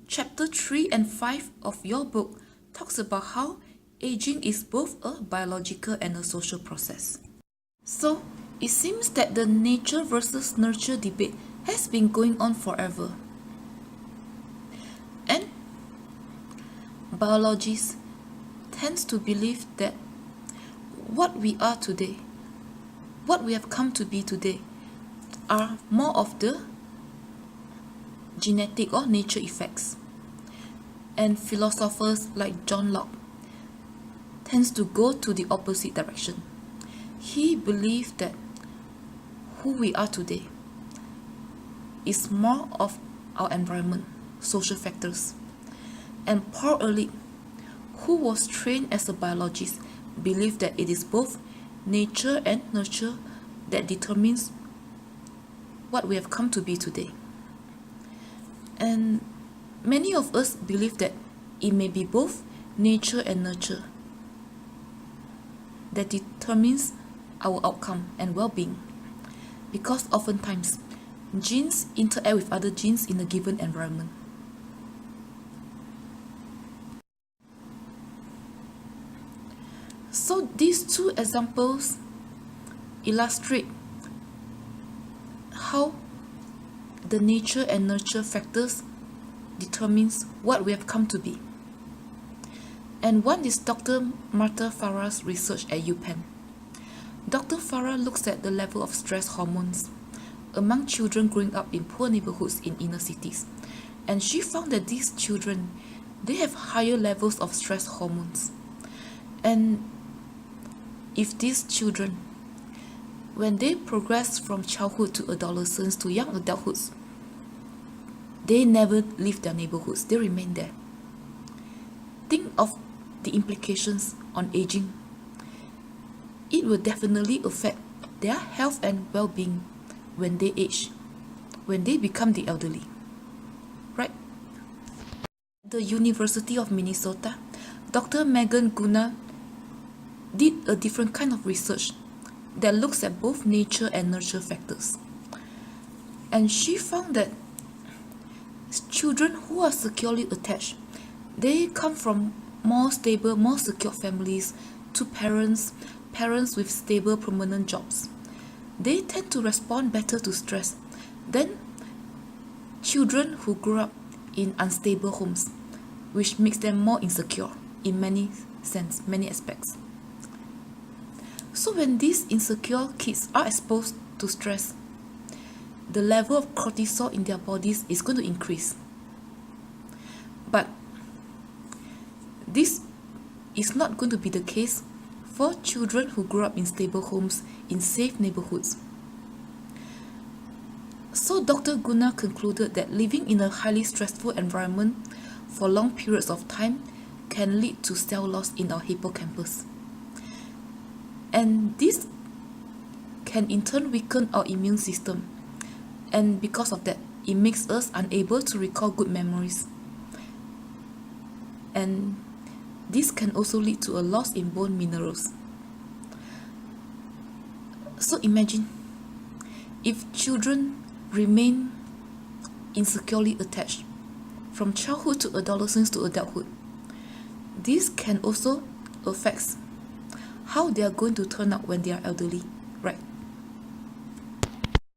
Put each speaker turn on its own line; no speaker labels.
chapter 3 and 5 of your book talks about how aging is both a biological and a social process. So, it seems that the nature versus nurture debate has been going on forever. And biologists tend to believe that what we are today, what we have come to be today, are more of the genetic or nature effects. And philosophers like John Locke tends to go to the opposite direction. He believed that who we are today is more of our environment, social factors. And Paul Ehrlich, who was trained as a biologist, believed that it is both nature and nurture that determines what we have come to be today. And many of us believe that it may be both nature and nurture that determines our outcome and well-being, because oftentimes genes interact with other genes in a given environment. So these two examples illustrate how the nature and nurture factors determines what we have come to be. And one is Dr. Martha Farah's research at UPenn. Dr. Farah looks at the level of stress hormones among children growing up in poor neighborhoods in inner cities. And she found that these children, they have higher levels of stress hormones. And if these children, when they progress from childhood to adolescence to young adulthoods, they never leave their neighborhoods, they remain there. Think of the implications on aging. It will definitely affect their health and well-being when they age, when they become the elderly, right? The University of Minnesota, Dr. Megan Gunnar did a different kind of research that looks at both nature and nurture factors. And she found that children who are securely attached, they come from more stable, more secure families to parents with stable, permanent jobs. They tend to respond better to stress than children who grew up in unstable homes, which makes them more insecure in many aspects. So when these insecure kids are exposed to stress, the level of cortisol in their bodies is going to increase. But this is not going to be the case for children who grew up in stable homes in safe neighborhoods. So Dr. Gunnar concluded that living in a highly stressful environment for long periods of time can lead to cell loss in our hippocampus. And this can in turn weaken our immune system. And because of that, it makes us unable to recall good memories. And this can also lead to a loss in bone minerals. So imagine if children remain insecurely attached from childhood to adolescence to adulthood. This can also affect how they are going to turn out when they are elderly.